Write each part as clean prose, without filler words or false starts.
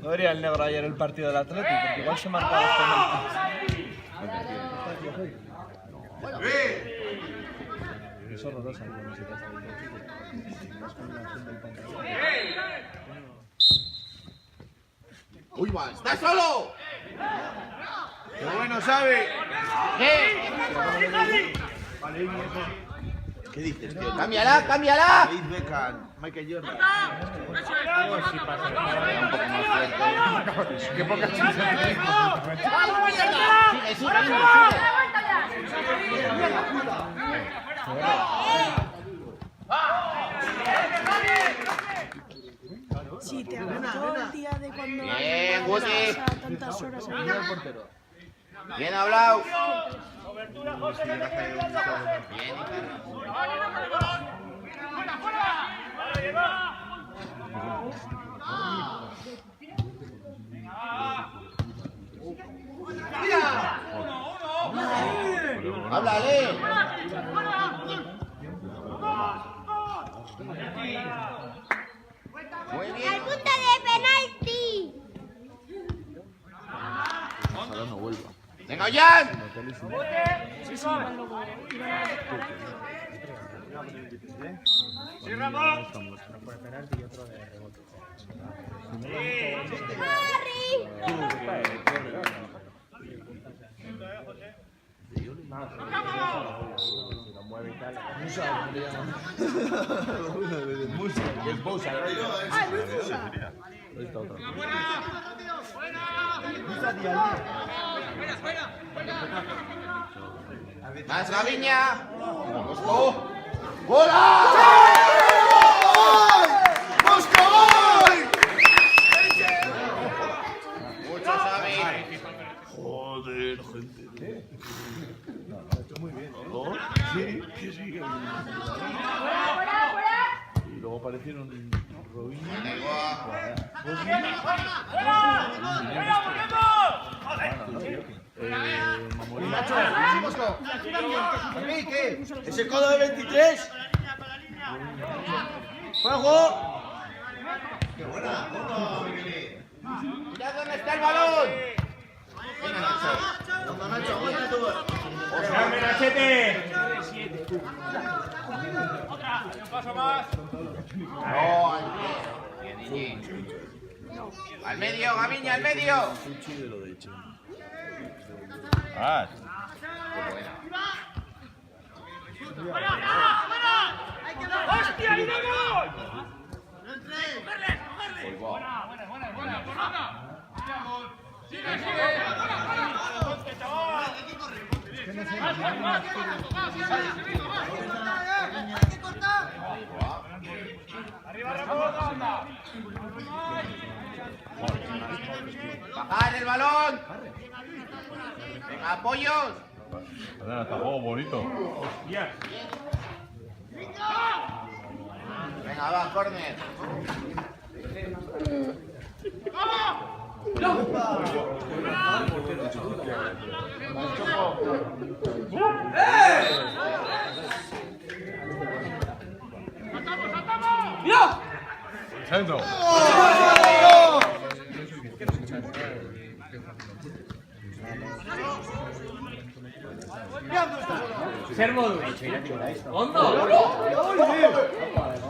No vería el negro ayer el partido del Atleti, porque igual se marcaba este es horrorosa la camiseta esta del chico. Es combinación del pantalón. ¡Uy, va! ¡Está solo! ¡Qué bueno, Xavi! ¿Qué dices, tío? ¡Cámbiala, cámbiala! David Beckham, Michael Jordan. ¡Qué poca chicha! ¡Sigue, sigue! Sí, te aguantó el día de cuando Bien, Guti. tantas horas. Mira el portero. Bien hablado. Bien, ¡háblale! Muy bien. ¡Al punto de penalti! Ojalá no vuelva. ¡Venga, Jan! Sí, Ramón. Uno por penalti y otro de rebote. Mueve y tal. Musa, ¿cómo te llaman? Musa, que es Bosa. Ah, no es Musa. Ahí está otra. ¡Más Gaviña! ¡Moscou! ¡Bola! ¡Moscou! Mucho Xavi. Joder, gente. No, lo ha hecho muy bien. ¿No? Sí, que sí. Y luego aparecieron Robinho. ¿Qué? ¿Ese codo de 23? ¡Juego! ¡Qué buena! ¡Mira dónde está el balón! Venga, Nacho, aguanta tú. ¡Dame, Nachete! Un paso más. No, al pie. Bien, al medio, Gaviña, al medio. Chuchu de lo de Che. Ah, ¡Hostia, ahí de gol! ¡Sigue, sigue! ¡Arriba, Ramón! ¡Bajar el balón! ¡Venga, apoyos! está juego bonito. Venga, va, córner. Centro. Servo. ¡Hondo!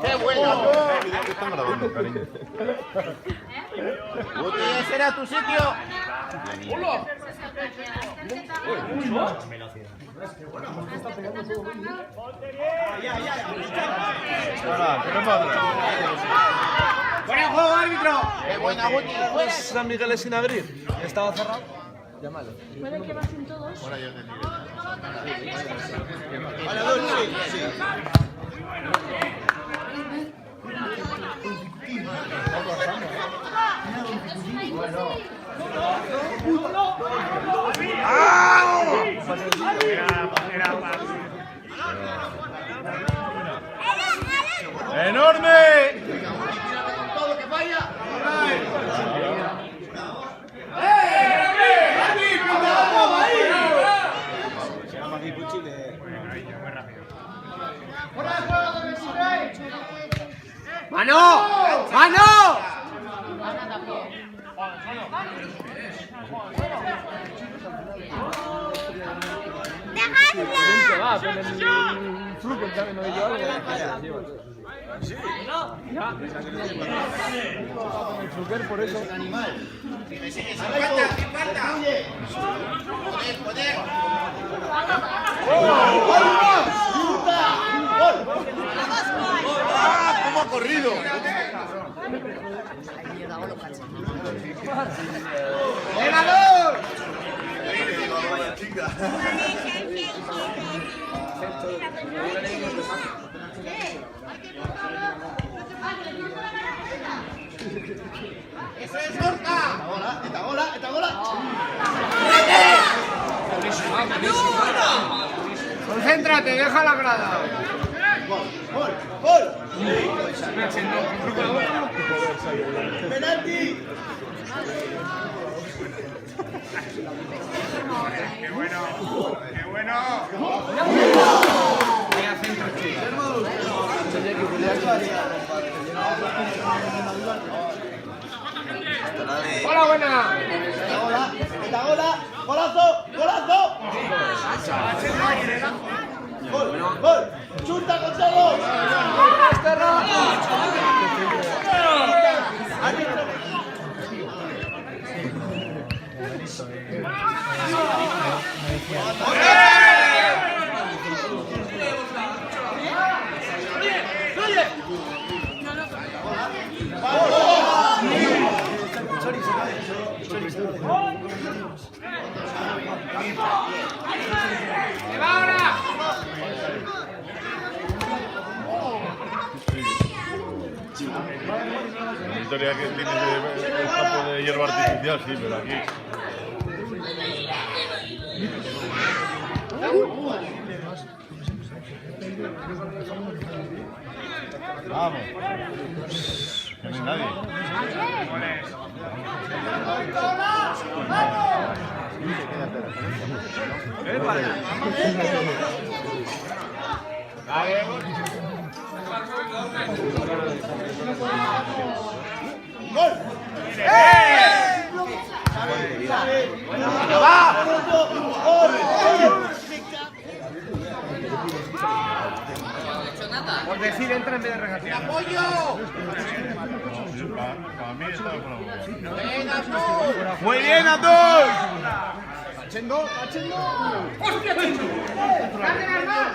¡Qué bueno! Están grabando, cariño. Guti, ese era tu sitio. Ahora, tenemos otra. ¡Fuera juego, árbitro! ¡Qué buena, Guti! ¡Fuera! San Miguel es sin abrir. Estaba cerrado. Llámalo. Puede que pasen todos. Vale, dos, sí. ¡Enorme! ¡Todo que falla! ¡Mano! ¡Mano! ¿Cómo ha corrido? ¡Eso es Gorka! ¡Esta bola! Concéntrate, deja la grada. ¡Gol! ¡Penalti! ¡Qué bueno! ¡Qué bueno! ¡Hola, buena! ¡Esta bola! ¡Golazo! ¡Gol! ¡Chuta con todo! ¡Que va ahora! La historia que tiene el campo de hierba artificial, sí, pero aquí. Vamos. Que no hay nadie. Por decir, entra en vez de regatear. ¡Apoyo! Para mí está fuera de juego. ¡Venga, tú! ¡Muy bien, Abdul! ¡Hostia, Chendu! ¡Cárdenas más!